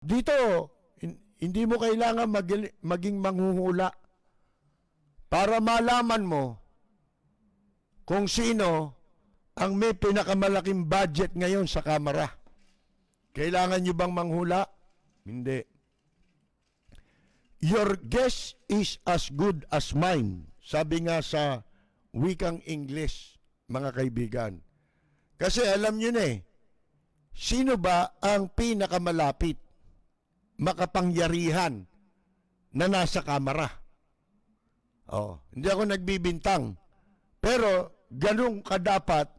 Dito, hindi mo kailangan maging manghuhula para malaman mo kung sino ang may pinakamalaking budget ngayon sa Kamara. Kailangan nyo bang manghula? Hindi. Your guess is as good as mine. Sabi nga sa wikang English, mga kaibigan. Kasi alam nyo na sino ba ang pinakamalapit, makapangyarihan na nasa Kamara? Hindi ako nagbibintang. Pero ganun kadapat,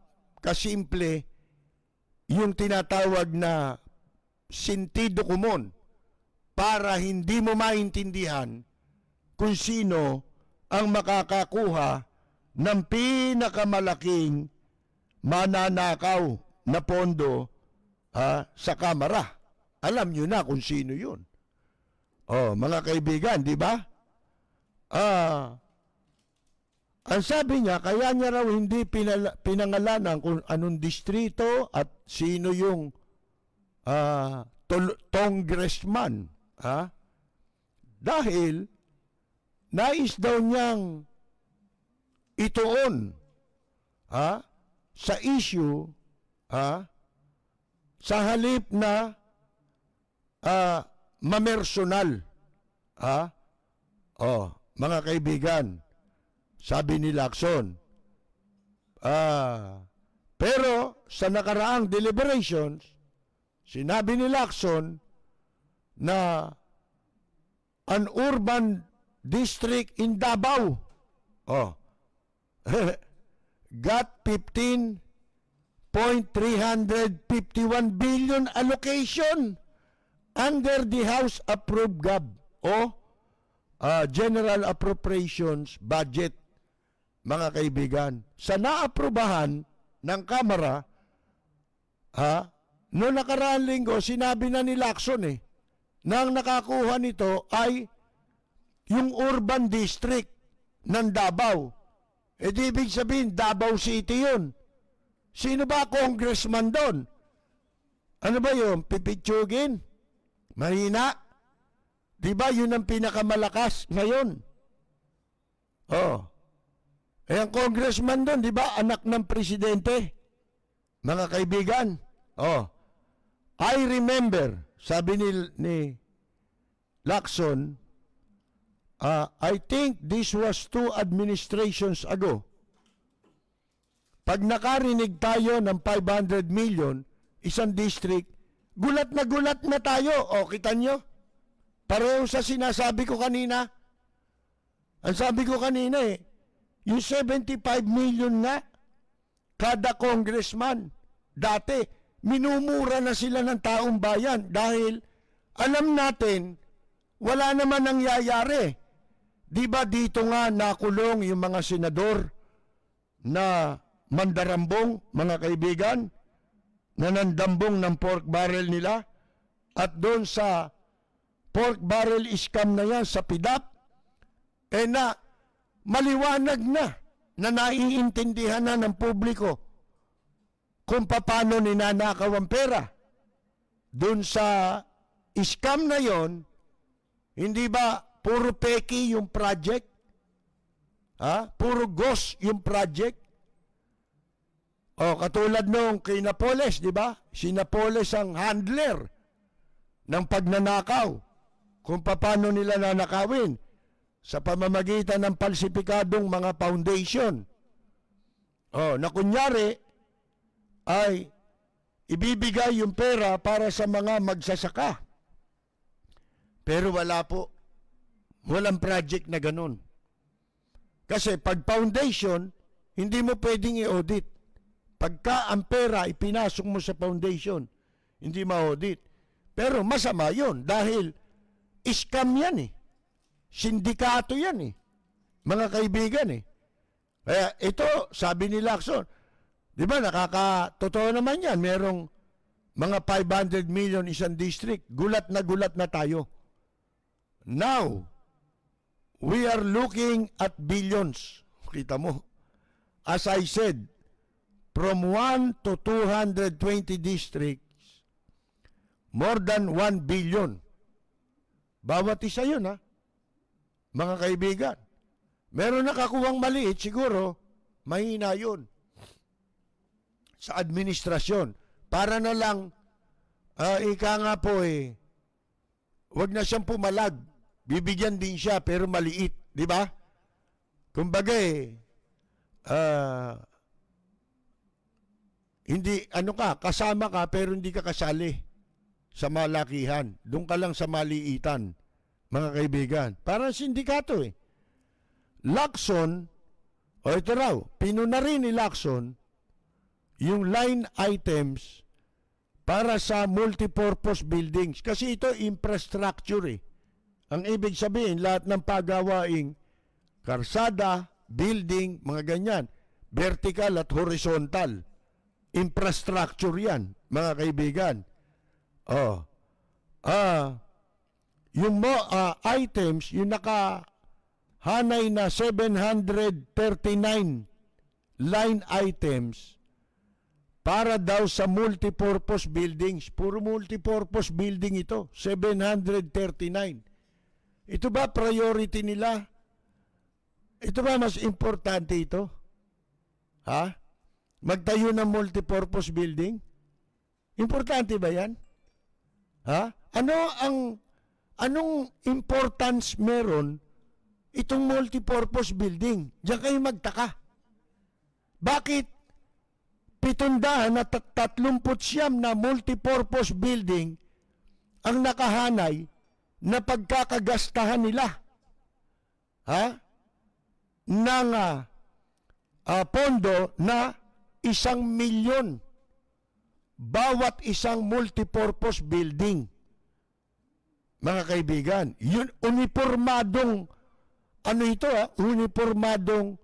kasimple, yung tinatawag na sentido komon para hindi mo maintindihan kung sino ang makakakuha ng pinakamalaking mananakaw na pondo sa Kamara. Alam nyo na kung sino yun. Mga kaibigan, di ba? Ang sabi niya, kaya niya raw hindi pinangalanan kung anong distrito at sino yung congressman. Dahil nais daw niyang ituon sa issue sa halip na mamersonal. Mga kaibigan, sabi ni Lacson, pero sa nakaraang deliberations, sinabi ni Lacson na an urban district in Davao got 15.351 billion allocation under the House approved GAB General Appropriations Budget. Mga kaibigan, sa naaprubahan ng Kamara, noong nakaraang linggo, sinabi na ni Lacson na ang nakakuha nito ay yung urban district ng Davao. Di ibig sabihin, Davao City yun. Sino ba congressman doon? Ano ba yun? Pipitsugin? Mahina? Di ba yun ang pinakamalakas ngayon? Ang congressman doon, di ba, anak ng presidente? Mga kaibigan, I remember, sabi ni Lacson, I think this was 2 administrations ago. Pag nakarinig tayo ng 500 million, isang district, gulat na tayo. Kita nyo? Pareho sa sinasabi ko kanina. Ang sabi ko kanina yung 75 million nga, kada congressman, dati, minumura na sila ng taong bayan dahil alam natin, wala naman nangyayari. Di ba dito nga nakulong yung mga senador na mandarambong, mga kaibigan, na nandambong ng pork barrel nila? At doon sa pork barrel scam na yan sa PIDAP, na maliwanag na naiintindihan na ng publiko kung paano ninanakaw ang pera. Doon sa scam na yon, hindi ba puro peki yung project? Puro ghost yung project? Katulad nung kay Napoles, di ba? Si Napoles ang handler ng pagnanakaw. Kung paano nila nanakawin sa pamamagitan ng palsipikadong mga foundation. Na kunyari ay ibibigay yung pera para sa mga magsasaka. Pero wala po. Walang project na ganun. Kasi pag foundation, hindi mo pwedeng i-audit. Pagka ang pera ipinasok mo sa foundation, hindi ma-audit. Pero masama yun dahil scam yan sindikato yan mga kaibigan Kaya ito, sabi ni Lacson, di ba nakakatotoo naman yan, merong mga 500 million isang district, gulat na tayo. Now, we are looking at billions. Kita mo, as I said, from 1 to 220 districts, more than 1 billion. Bawat isa yun, ha? Mga kaibigan. Meron nakakuhang maliit, siguro, mahina yun sa administrasyon. Para na lang, ika nga po wag na siyang pumalag. Bibigyan din siya, pero maliit. Di ba? Kumbaga hindi, kasama ka, pero hindi ka kasali sa malakihan. Doon ka lang sa maliitan, mga kaibigan. Parang sindikato Lacson, ito raw, pinuna rin ni Lacson yung line items para sa multipurpose buildings. Kasi ito infrastructure Ang ibig sabihin, lahat ng pagawaing karsada, building, mga ganyan, vertical at horizontal. Infrastructure yan, mga kaibigan. Yung items, yung nakahanay na 739 line items para daw sa multipurpose buildings. Puro multipurpose building ito, 739. Ito ba priority nila? Ito ba mas importante ito? Ha? Magtayo ng multipurpose building? Importante ba yan? Ha? Anong importance meron itong multipurpose building? Diyan kayo magtaka. Bakit 739 na multipurpose building ang nakahanay na pagkakagastahan nila? Ha? Ng pondo na 1 milyon bawat isang multipurpose building. Mga kaibigan, yun unipormadong unipormadong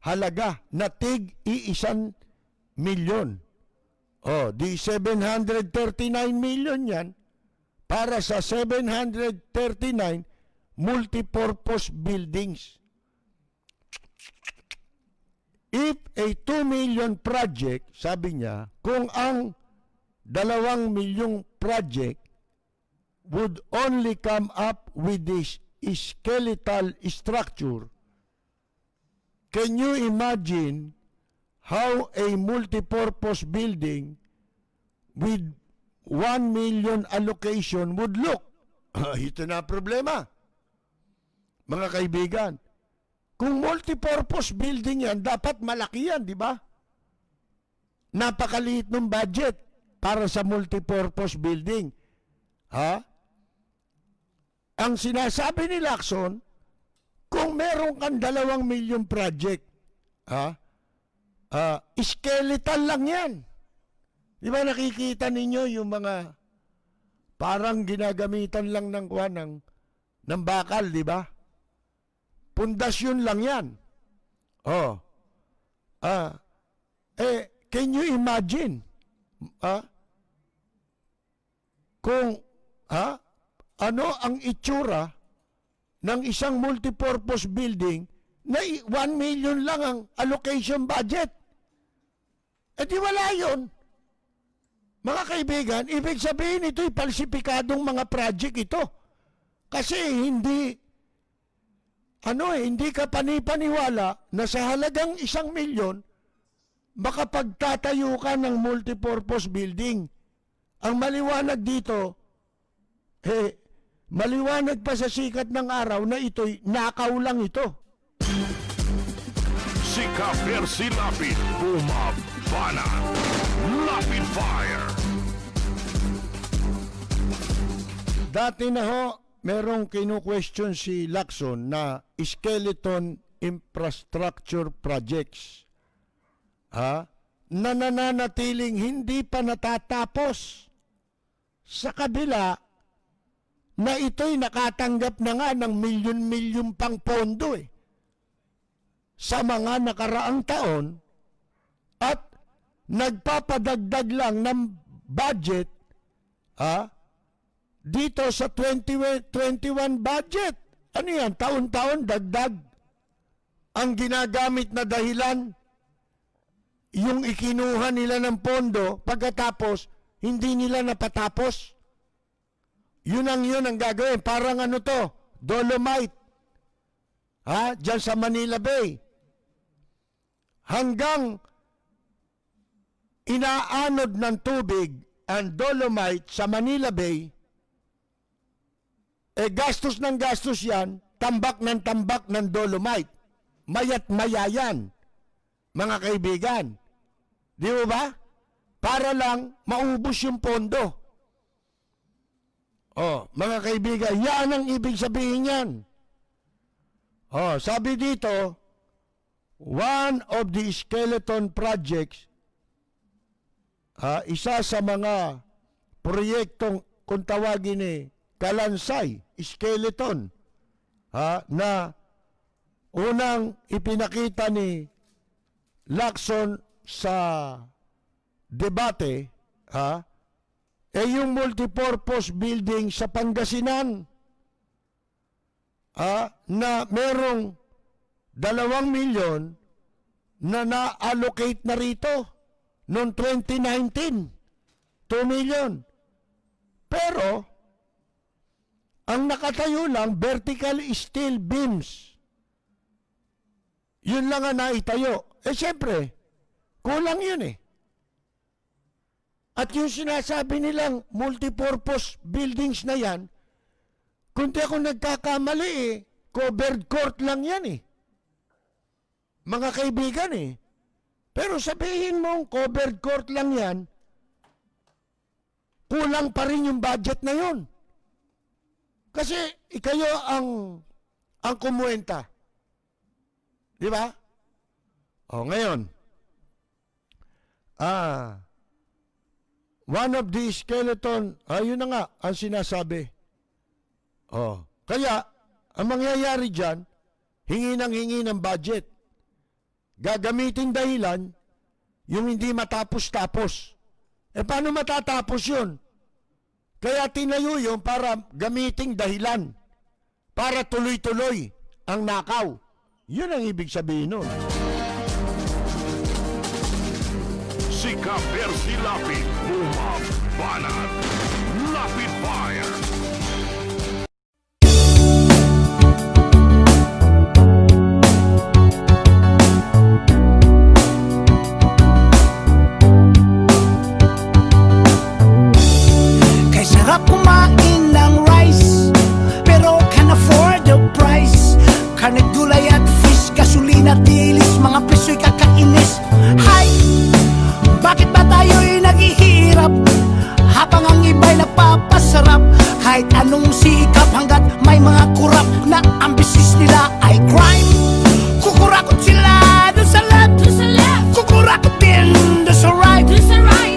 halaga na tig 1 milyon. Di 739 million yan para sa 739 multipurpose buildings. If a 2 million project, sabi niya, kung ang 2 milyong project would only come up with this skeletal structure, can you imagine how a multipurpose building with 1 million allocation would look? Ito na problema, mga kaibigan. Kung multipurpose building yan, dapat malaki yan, di ba? Napakaliit ng budget para sa multipurpose building. Ha? Ang sinasabi ni Lacson, kung meron kang 2 milyong project, skeletal lang yan. Di ba nakikita ninyo yung mga parang ginagamitan lang ng bakal, di ba? Pundasyon lang yan. Can you imagine? Kung ano ang itsura ng isang multipurpose building na 1 million lang ang allocation budget. Di wala yun. Mga kaibigan, ibig sabihin ito'y palsipikadong mga project ito. Kasi hindi ka panipaniwala na sa halagang 1 milyon, makapagtatayo ka ng multipurpose building. Ang maliwanag dito, maliwanag pa sa sikat ng araw na ito'y nakaw lang ito. Si Ka-Percy Lapid, bumabana. Lapid Fire. Dati na ho, merong kinu-question si Lacson na skeleton infrastructure projects. Nananatiling hindi pa natatapos. Sa kabila na ito'y nakatanggap na nga ng milyon-milyon pang pondo sa mga nakaraang taon at nagpapadagdag lang ng budget dito sa 2021 budget. Ano yan? Taon-taon dagdag. Ang ginagamit na dahilan, yung ikinuha nila ng pondo, pagkatapos, hindi nila napatapos. Yun ang gagawin. Parang ano to, Dolomite. Ha? Diyan sa Manila Bay. Hanggang inaanod ng tubig ang Dolomite sa Manila Bay, gastos ng gastos yan, tambak ng Dolomite. Mayat maya yan, mga kaibigan. Di ba? Para lang maubos yung pondo. Mga kaibigan, yan ang ibig sabihin yan. Sabi dito, one of the skeleton projects, isa sa mga proyektong kung tawagin Kalansay, skeleton, na unang ipinakita ni Lacson sa debate, yung multipurpose building sa Pangasinan, na merong 2 milyon na na-allocate na rito noong 2019. 2 million. Pero, ang nakatayo lang, vertical steel beams. Yun lang ang naitayo. Siyempre, kulang yun At yung sinasabi nilang multipurpose buildings na yan, kung di ako nagkakamali covered court lang yan Mga kaibigan Pero sabihin mong covered court lang yan, kulang pa rin yung budget na yun. Kasi kayo ang kumuwenta. Di ba? Ngayon. One of the skeleton, yun na nga ang sinasabi. Kaya, ang mangyayari dyan, hingi ng budget. Gagamitin dahilan, yung hindi matapos-tapos. Paano matatapos yun? Kaya tinayo yun para gamiting dahilan. Para tuloy-tuloy ang nakaw. Yun ang ibig sabihin nun. Si Ka-Percy Lapid, bumabanat. Lapid Fire. Sarap kumain ng rice, pero can afford the price. Karne, gulay at fish, gasolina, dilis, mga presyo'y kakainis. Hay! Bakit ba tayo'y naghihirap habang ang iba'y nagpapasarap? Kahit anong sikap hanggat may mga kurap na ang business nila ay crime. Kukurakot sila dun sa left, kukurakot din dun sa right.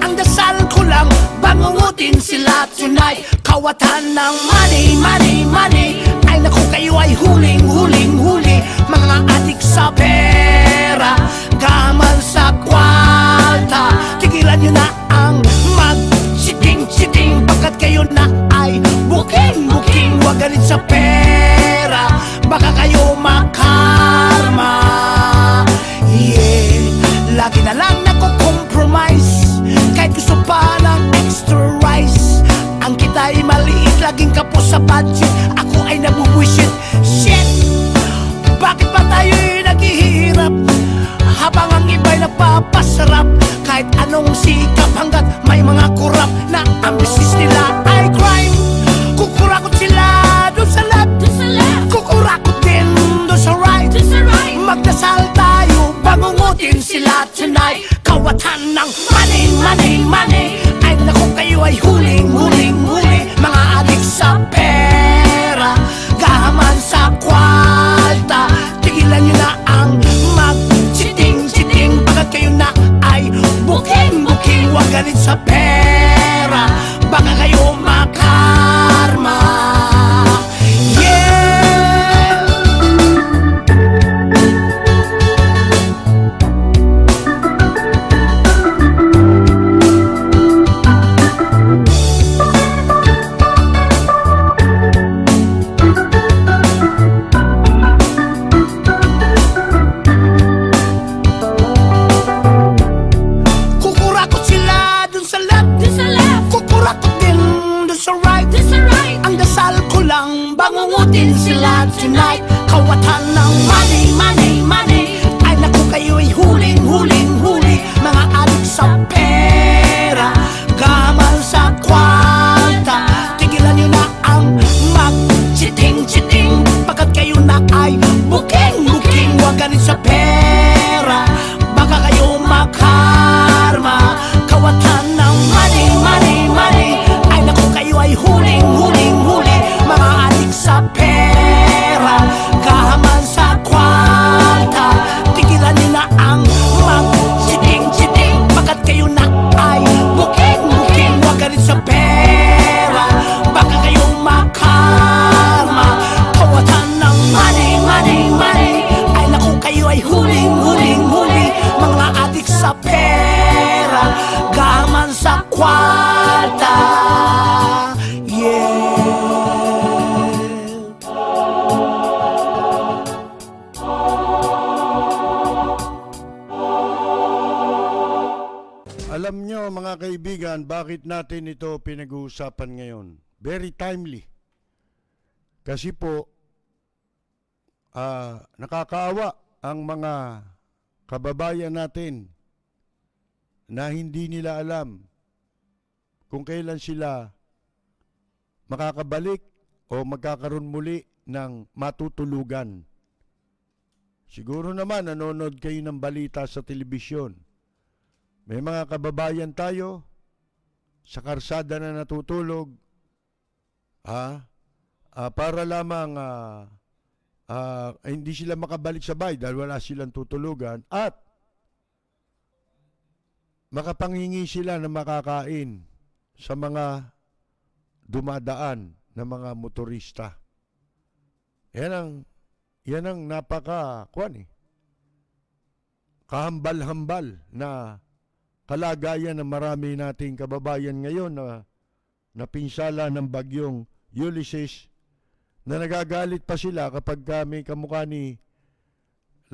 Ang dasal ko lang, bangungutin sila tonight. Kawatan ng money, money, money. Ay naku, kayo ay huling, huling, huli. Mga adik sa pera, gamal sa kwalta. Tigilan nyo na ang mag-cheating-cheating, pagkat kayo na ay booking-booking. Huwag galit sa pera, baka kayo makarma. Yeah, lagi na lang nako-compromise, kahit gusto pa ng extra rice. Ang kita'y maliit, laging kapos sa budget. Ako ay nabubwisit. Shit! Bakit ba tayo'y naghihirap habang ang iba'y nagpapasarap? Kahit anong sikap hanggat may mga kurap na ang business nila ay crime. Kukurakot sila doon sa left, kukurakot din doon sa right. Magdasal tayo, bangungutin sila tonight. Kawatan ng money, money, money. Ay naku, kayo ay huling, huling, huli. Mga adik sa pera, gahaman sa kwalta. Tigilan nyo na ang mag-cheating-cheating, pagkat kayo na ay booking-booking. Huwag galit sa pera, baka kayo makarma. Yeah! bangungutin sila tonight. Kawatan ng money, money, money. Ay naku, kayo'y huling, huling, huli. Mga adik sa pera, gaman sa kwanta. Tigilan nyo na ang mag-chiting-chiting, pagkat kayo na ay buking-buking. Huwag ganit sa pera, baka kayo makarma. Kawatan ng money, money, money. Ay naku, kayo ay huling, huling, huli. Mga adik sa pera, gaman sa kwanta. Tigilan nyo na ang mag-chiting-chiting, pagkat kayo na ay buking-buking. Huwag ganit sa pera, baka kayo makarma. Kawatan ng money, money, money. Ay naku, kayo ay huling, huling, huli. Mga adik sa pera, gaman sa kwalta. Yeah. Alam nyo mga kaibigan, bakit natin ito pinag-uusapan ngayon? Very timely. Kasi po, nakakaawa ang mga kababayan natin na hindi nila alam kung kailan sila makakabalik o magkakaroon muli ng matutulugan. Siguro naman nanonood kayo ng balita sa telebisyon. May mga kababayan tayo sa karsada na natutulog para lamang hindi sila makabalik sa bahay dahil wala silang tutulugan at makapanghingi sila ng makakain sa mga dumadaan na mga motorista. Yan ang kahambal-hambal na kalagayan ng marami nating kababayan ngayon na napinsala ng bagyong Ulysses, na nagagalit pa sila kapag may kamukha ni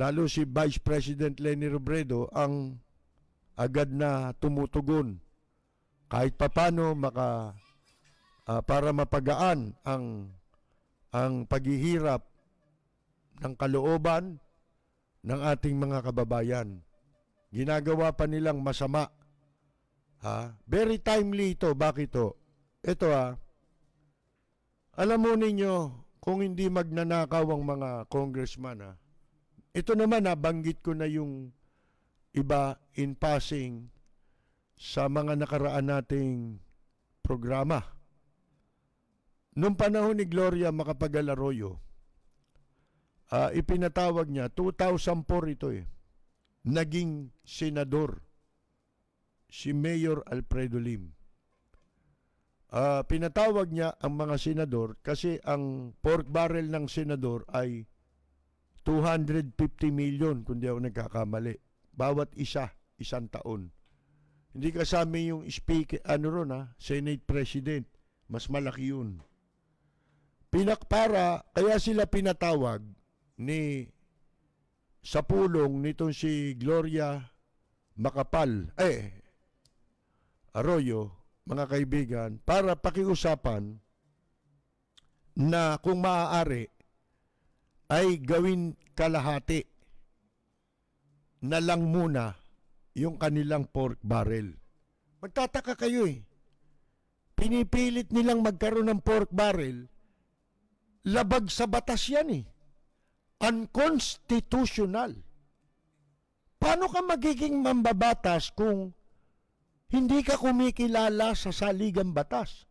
lalo si Vice President Leni Robredo ang agad na tumutugon kahit papano para mapagaan ang paghihirap ng kalooban ng ating mga kababayan. Ginagawa pa nilang masama. Very timely ito. Bakit ito? Ito alam mo ninyo, kung hindi magnanakaw ang mga congressman, ito naman banggit ko na yung iba in passing sa mga nakaraan nating programa. Noong panahon ni Gloria Macapagal Arroyo, ipinatawag niya, 2004 ito naging senador si Mayor Alfredo Lim. Pinatawag niya ang mga senador kasi ang pork barrel ng senador ay 250 million kung di ako nagkakamali. Bawat isang taon. Hindi kasama yung speaker, Senate President. Mas malaki yun. Kaya sila pinatawag sa pulong nitong si Gloria Arroyo, mga kaibigan, para pakiusapan na kung maaari ay gawin kalahati na lang muna yung kanilang pork barrel. Magtataka kayo Pinipilit nilang magkaroon ng pork barrel, labag sa batas yan Unconstitutional. Paano ka magiging mambabatas kung hindi ka kumikilala sa saligang batas?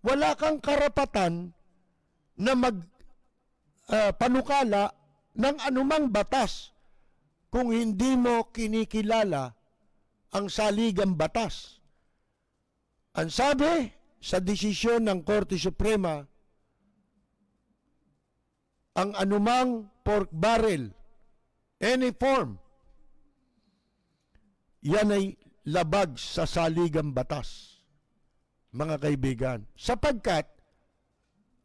Wala kang karapatan na panukala ng anumang batas kung hindi mo kinikilala ang saligang batas. Ang sabi sa desisyon ng Korte Suprema, ang anumang pork barrel, any form, yan ay labag sa saligang batas, mga kaibigan. Sapagkat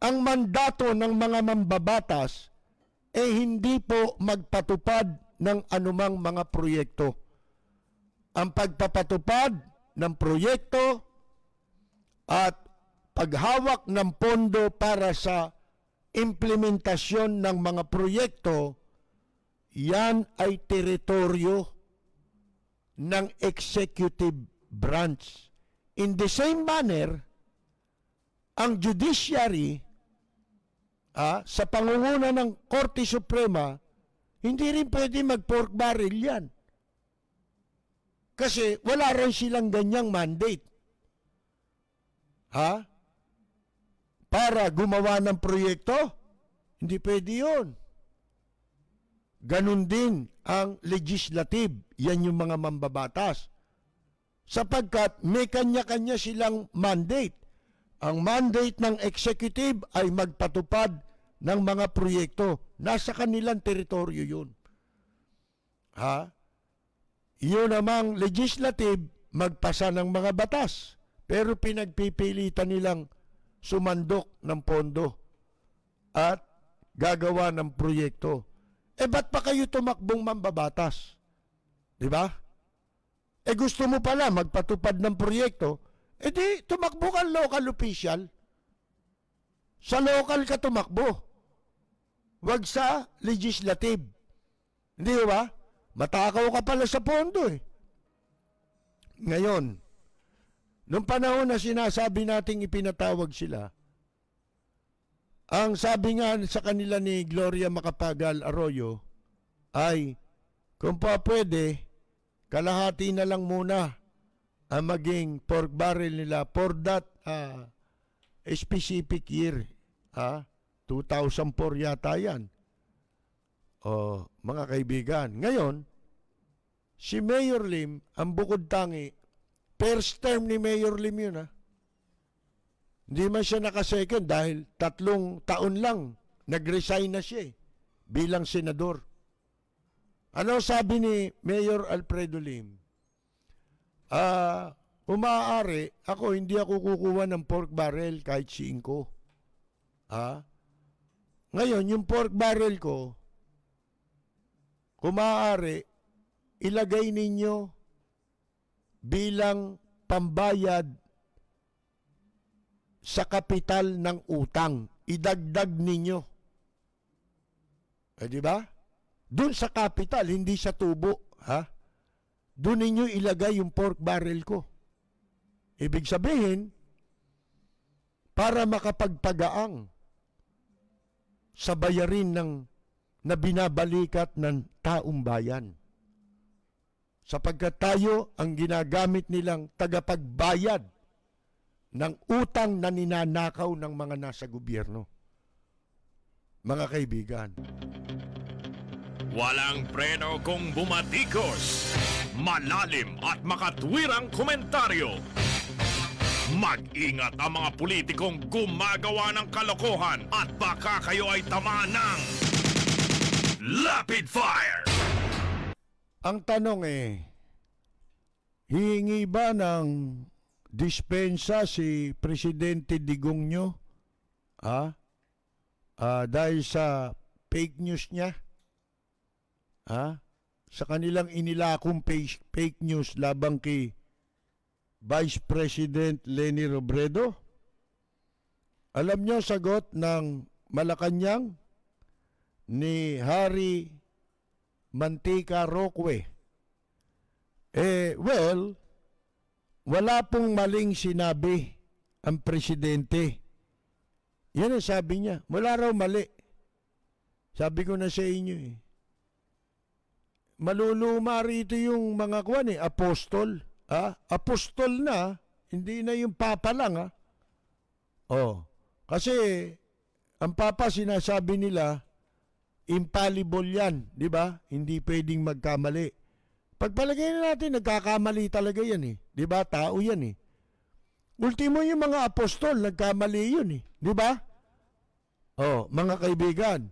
ang mandato ng mga mambabatas hindi po magpatupad ng anumang mga proyekto. Ang pagpapatupad ng proyekto at paghawak ng pondo para sa implementasyon ng mga proyekto, yan ay teritoryo ng executive branch. In the same manner, ang judiciary sa pangunguna ng Korte Suprema, hindi rin pwede mag-pork barrel yan. Kasi wala rin silang ganyang mandate. Para gumawa ng proyekto, hindi pwede yun. Ganun din ang legislative, yan yung mga mambabatas. Sapagkat may kanya-kanya silang mandate. Ang mandate ng executive ay magpatupad ng mga proyekto. Nasa kanilang teritoryo yun. Yun namang legislative, magpasa ng mga batas. Pero pinagpipilitan nilang sumandok ng pondo at gagawa ng proyekto. Ba't pa kayo tumakbong mambabatas? Di ba? Gusto mo pala magpatupad ng proyekto, di tumakbo ka local official. Sa local ka tumakbo. Wag sa legislative. Hindi ba? Matakaw ka pala sa pondo Ngayon, nung panahon na sinasabi nating ipinatawag sila, ang sabi nga sa kanila ni Gloria Macapagal Arroyo ay, kung pa pwede, kalahati na lang muna ang maging pork barrel nila for that specific year. 2004 yata yan. Mga kaibigan. Ngayon, si Mayor Lim, ang bukod tangi, first term ni Mayor Lim yun Hindi man siya nakasecond dahil 3 taon lang nag-resign na siya bilang senador. Ano sabi ni Mayor Alfredo Lim? Umaari, hindi ako kukuha ng pork barrel kahit 5. Ngayon, yung pork barrel ko, kumaari, ilagay ninyo bilang pambayad sa kapital ng utang. Idagdag ninyo. Di ba? Doon sa kapital, hindi sa tubo. Doon ninyo ilagay yung pork barrel ko. Ibig sabihin, para makapagpagaang sa bayarin na binabalikat ng taong bayan. Sapagkat tayo ang ginagamit nilang tagapagbayad ng utang na ninanakaw ng mga nasa gobyerno. Mga kaibigan. Walang preno kung bumatikos. Malalim at makatwirang komentaryo. Mag-ingat ang mga politikong gumagawa ng kalokohan at baka kayo ay tamaan ng Rapid Fire! Ang tanong hihingi ba ng dispensa si Presidente Digongyo dahil sa fake news niya? Sa kanilang inilakong fake news labang kay Vice President Leni Robredo? Alam niyo sagot ng Malacanang ni Harry Mantika Roque. Wala pong maling sinabi ang presidente. Yan ang sabi niya. Wala raw mali. Sabi ko na sa inyo Maluluma rito yung mga apostol. Apostol na, hindi na yung papa lang. Kasi ang papa sinasabi nila, infallible yan, di ba? Hindi pwedeng magkamali. Pagpalagay na natin, nagkakamali talaga yan di ba? Tao yan Ultimo yung mga apostol, nagkamali yun di ba? Mga kaibigan,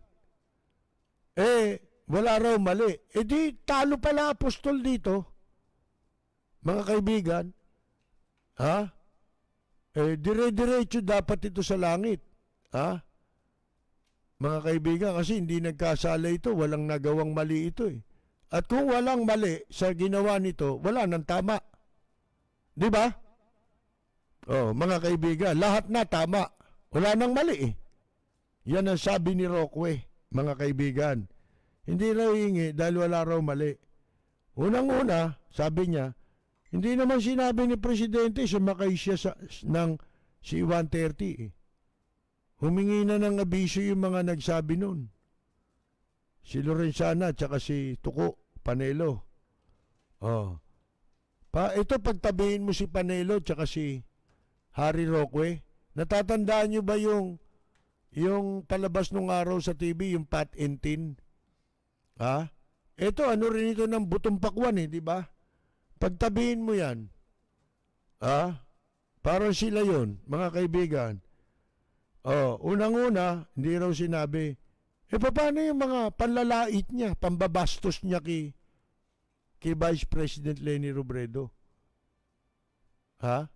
wala raw mali. Di talo pala apostol dito. Mga kaibigan, dire-diretso dapat ito sa langit. Mga kaibigan, kasi hindi nagkasala ito, walang nagawang mali ito At kung walang mali sa ginawa nito, wala nang tama. Di ba? Mga kaibigan, lahat na tama. Wala nang mali Yan ang sabi ni Roque, mga kaibigan. Hindi raw hingi dahil wala raw mali. Unang-una, sabi niya, hindi naman sinabi ni Presidente sumakay siya ng C-130 eh. Humingi na ng abiso yung mga nagsabi nun. Si Lorenzana at saka si Tuko, Panelo. Oh. Ito pagtabihin mo si Panelo at saka si Harry Roque. Natatandaan nyo ba yung palabas nung araw sa TV, yung Pat and Tin? Ha? Ito, ano rin ito ng butong pakwan eh, di ba? Pagtabihin mo yan. Ha? Parang sila yon, mga kaibigan. Oh, unang-una, hindi raw sinabi, paano yung mga panlalait niya, pambabastos niya kay Vice President Leni Robredo? Ha?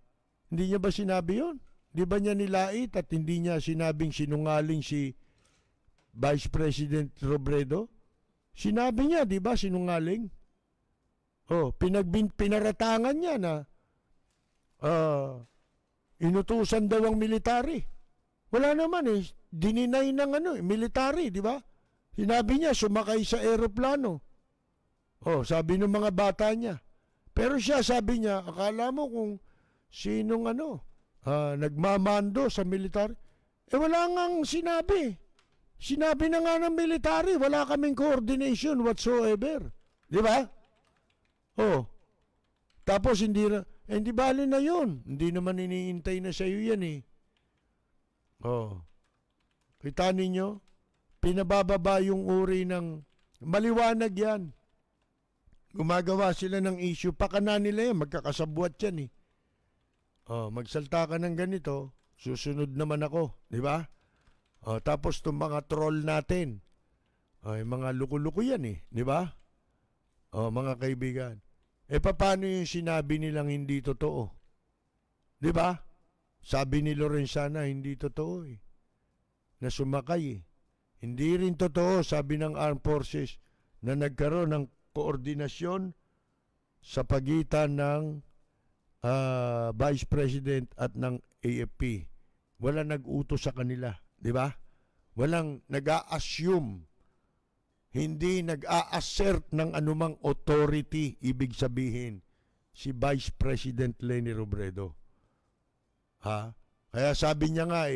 Hindi niya ba sinabi yon? Di ba niya nilait at hindi niya sinabing sinungaling si Vice President Robredo? Sinabi niya, di ba, sinungaling? Oh, pinaratangan niya na inutusan daw ang military. Wala naman eh. Dininay ng military, di ba? Sinabi niya, sumakay sa eroplano. Oh, sabi ng mga bata niya. Pero siya, sabi niya, akala mo kung sinong nagmamando sa military. Wala ngang sinabi. Sinabi na nga ng military, wala kaming coordination whatsoever. Di ba? Oh. Tapos hindi bali na yun. Hindi naman iniintay na sa iyo yan eh. Oh. Kita ninyo, pinabababa yung uri ng maliwanag yan. Gumagawa sila ng issue. Pakana nila yan, magkakasabwat yan eh. Oh, magsalta ka ng ganito, susunod naman ako. Di ba? Oh, tapos itong mga troll natin, yung mga luko-luko yan eh. Di ba? Oh, mga kaibigan. Paano yung sinabi nilang hindi totoo? Di ba? Sabi ni Lorenzana, hindi totoo eh. Na sumakay eh. Hindi rin totoo, sabi ng Armed Forces, na nagkaroon ng koordinasyon sa pagitan ng Vice President at ng AFP. Wala nag-utos sa kanila. Di ba? Walang nag-a-assume. Hindi nag-a-assert ng anumang authority, ibig sabihin, si Vice President Leni Robredo. Ha? Kaya sabi niya nga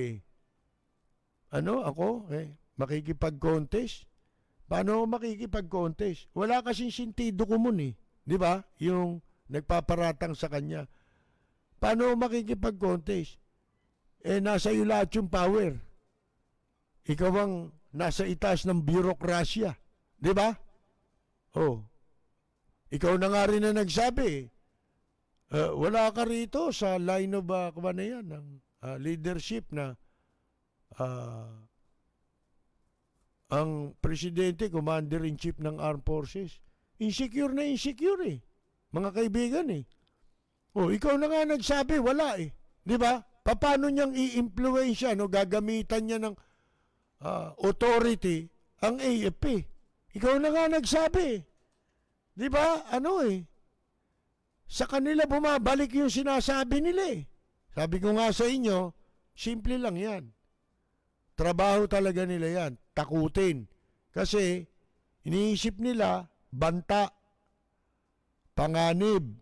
makikipag-contest? Paano makikipag-contest? Wala kasing sentido kumun eh. Di ba? Yung nagpaparatang sa kanya. Paano makikipag-contest? Nasa iyo lahat yung power. Ikaw ang nasa itaas ng bureaucracia. Di ba? Oh. Ikaw na nga rin na nagsabi. Wala ka rito sa line of ng leadership na ang presidente, commander-in-chief ng armed forces. Insecure na insecure eh. Mga kaibigan eh. Oh, ikaw na nga nagsabi, wala eh. Di ba? Paano niyang i-influensya, gagamitan niya ng authority ang AFP? Ikaw na nga nagsabi. Di ba? Sa kanila bumabalik yung sinasabi nila eh. Sabi ko nga sa inyo, simple lang yan. Trabaho talaga nila yan. Takutin. Kasi iniisip nila, banta, panganib,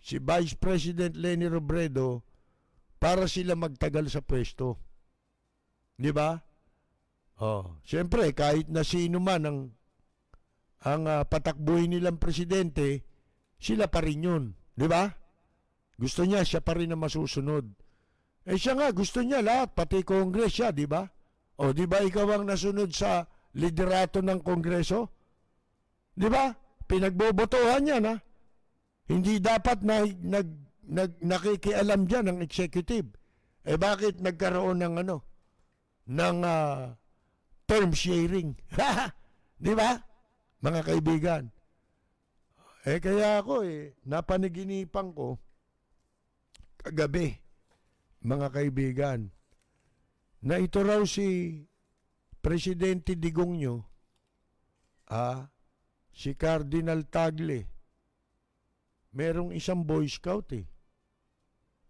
si Vice President Leni Robredo para sila magtagal sa pwesto. Di ba? Oh, siyempre, kahit na sino man ang patakbuhin nilang presidente, sila pa rin yun. Di ba? Gusto niya, siya pa rin ang masusunod. Siya nga, gusto niya lahat, pati Congress siya, di ba? O, di ba ikaw ang nasunod sa liderato ng Kongreso? Di ba? Pinagbobotohan yan, ha? Hindi dapat nakikialam dyan ng executive. Bakit nagkaroon ng term sharing? Di ba? Mga kaibigan. Kaya ako napanaginipan ko kagabi, mga kaibigan, na ito raw si Presidente Digongyo, si Cardinal Tagle, merong isang Boy Scout eh.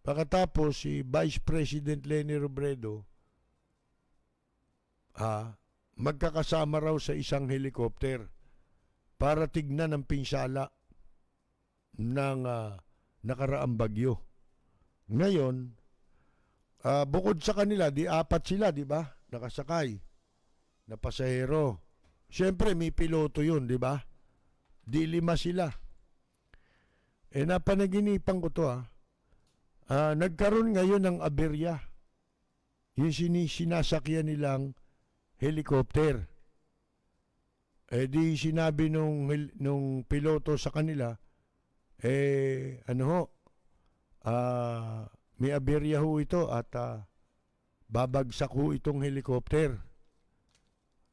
Pagkatapos si Vice President Leni Robredo, magkakasama raw sa isang helicopter para tignan ang pinsala ng nakaraang bagyo. Ngayon, bukod sa kanila, di apat sila, di ba? Nakasakay na pasahero. Siyempre, may piloto yun, di ba? Di 5 sila. Napanaginipan ko to nagkaroon ngayon ng aberya. Yung sinasakyan nilang helicopter. Di sinabi nung piloto sa kanila, may aberya ho ito at babagsak ho itong helicopter.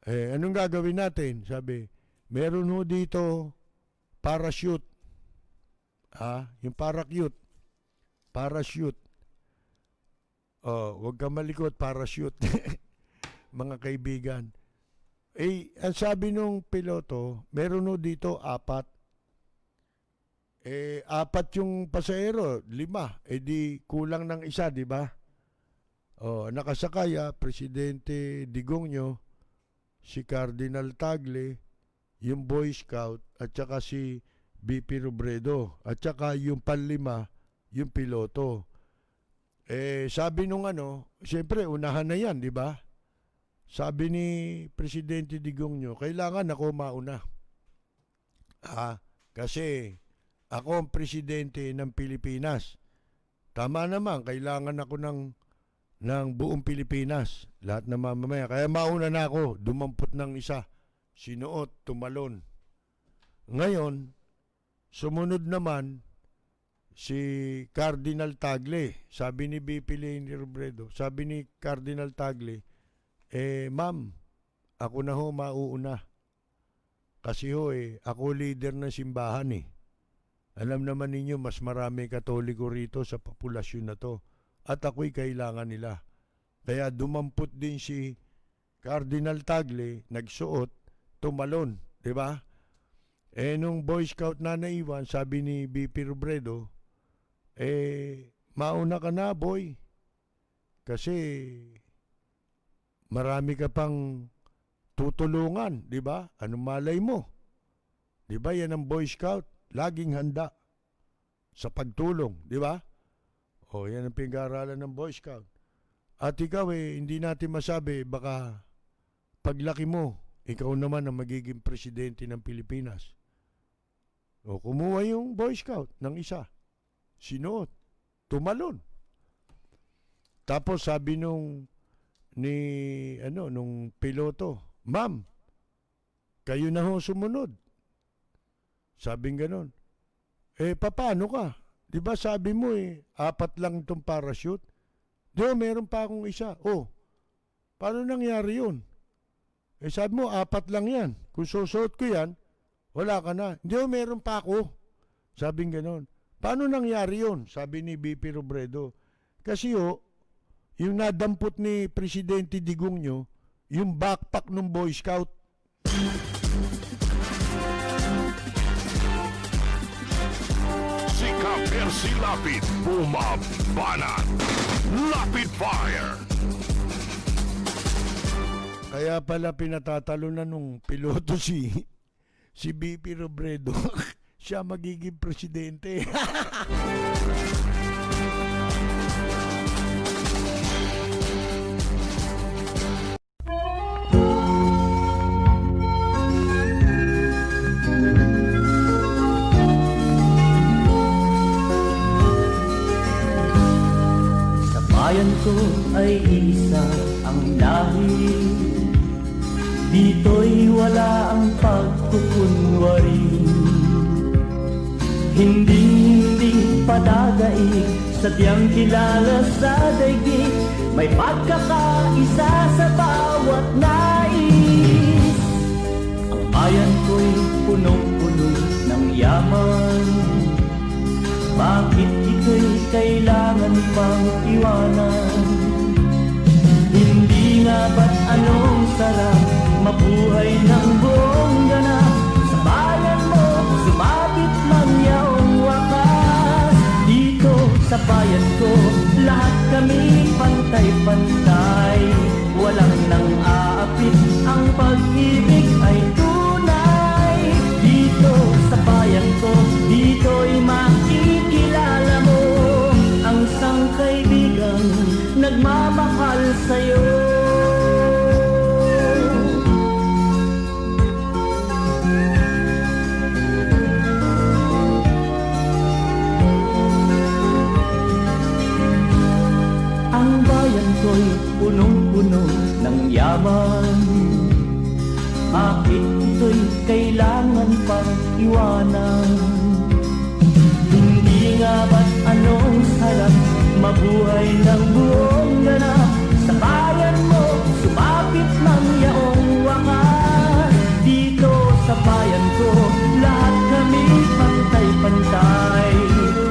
Anong gagawin natin? Sabi, meron ho dito parachute. Yung parachute. Huwag ka malikot, parachute. Mga kaibigan. Ang sabi nung piloto, meron ho dito 4. 4 yung pasahero, 5. Di kulang ng isa, di ba? Nakasakay Presidente Digongyo, si Cardinal Tagle, yung Boy Scout, at saka si BP Robredo, at saka yung panlima, yung piloto. Sabi nung siyempre unahan na yan, di ba? Sabi ni Presidente Digongyo, kailangan ako mauna. Kasi ako ang presidente ng Pilipinas. Tama naman, kailangan ako ng buong Pilipinas. Lahat na mamamaya. Kaya mauna na ako, dumampot ng isa. Sinuot, tumalon. Ngayon, sumunod naman si Cardinal Tagle. Sabi ni BP Leni Robredo, sabi ni Cardinal Tagle, ma'am, ako na ho mauuna. Kasi ako leader ng simbahan Alam naman ninyo, mas marami Katoliko rito sa populasyon na to. At ako'y kailangan nila. Kaya dumampot din si Cardinal Tagle, nagsuot, tumalon. Diba? Nung Boy Scout na naiwan, sabi ni BP Robredo, mauna ka na, boy. Kasi marami ka pang tutulungan, di ba? Anong malay mo? Di ba yan ang Boy Scout? Laging handa sa pagtulong, di ba? Yan ang pinag-aaralan ng Boy Scout. At ikaw hindi natin masabi, baka paglaki mo, ikaw naman ang magiging presidente ng Pilipinas. Kumuha yung Boy Scout ng isa. Sinuot. Tumalon. Tapos sabi nung piloto, ma'am, kayo na ho sumunod. Sabing ganon. Paano ka? Di ba sabi mo 4 lang itong parachute? Di ba meron pa akong isa? Paano nangyari yun? Sabi mo 4 lang yan. Kung susuot ko yan, wala ka na. Di ba meron pa ako? Sabing ganon. Paano nangyari yun? Sabi ni BP Robredo. Kasi yung nadampot ni Presidente Digongyo, yung backpack ng Boy Scout. Si Percy Lapid, bumabanat. Lapid Fire! Kaya pala pinatatalunan nung piloto si BP Robredo. Siya magiging presidente. Sa bayan ko ay isa ang lahi, dito'y wala ang pagkukunwari. Hindi padadaig, sadyang kilala sa daigdig, may pagkakaisa sa bawat nais. Ang bayan ko'y punong-puno ng yaman, bakit ito'y kailangan pang iwanan? Hindi nga ba't anong sarap mabuhay ng buong ganap? Sa bayan mo, sumabit man yaong wakas. Dito sa bayan ko, lahat kami pantay-pantay, walang nang aapi ang yaman. Bakit ito'y kailangan pang iwanan? Hindi nga ba't anong sarap mabuhay ng buong ganap? Sa bayan mo, sumapit ng yaong wakas. Dito sa bayan ko, lahat kami pantay-pantay.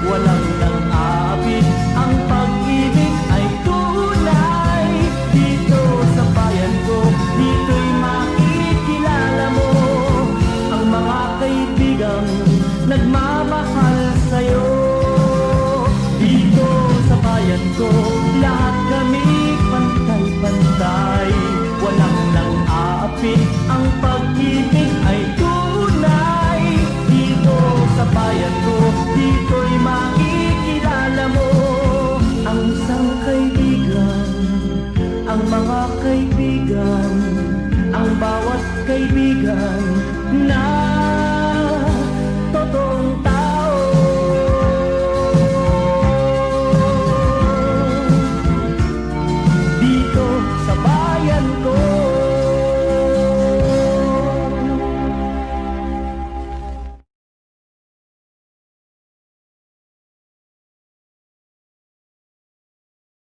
Walang nang-aapit, ang pag-ibig ay tunay. Dito sa bayan ko, dito'y makikilala mo ang mga kaibigang nagmamahal sa'yo. Dito sa bayan ko, lahat kami pantay-pantay. Walang nang-aapit, ang pag-ibig ay tunay. Dito sa bayan ko, dito'y makikilala mo ang isang kaibigan, ang mga kaibigan, ang bawat kaibigan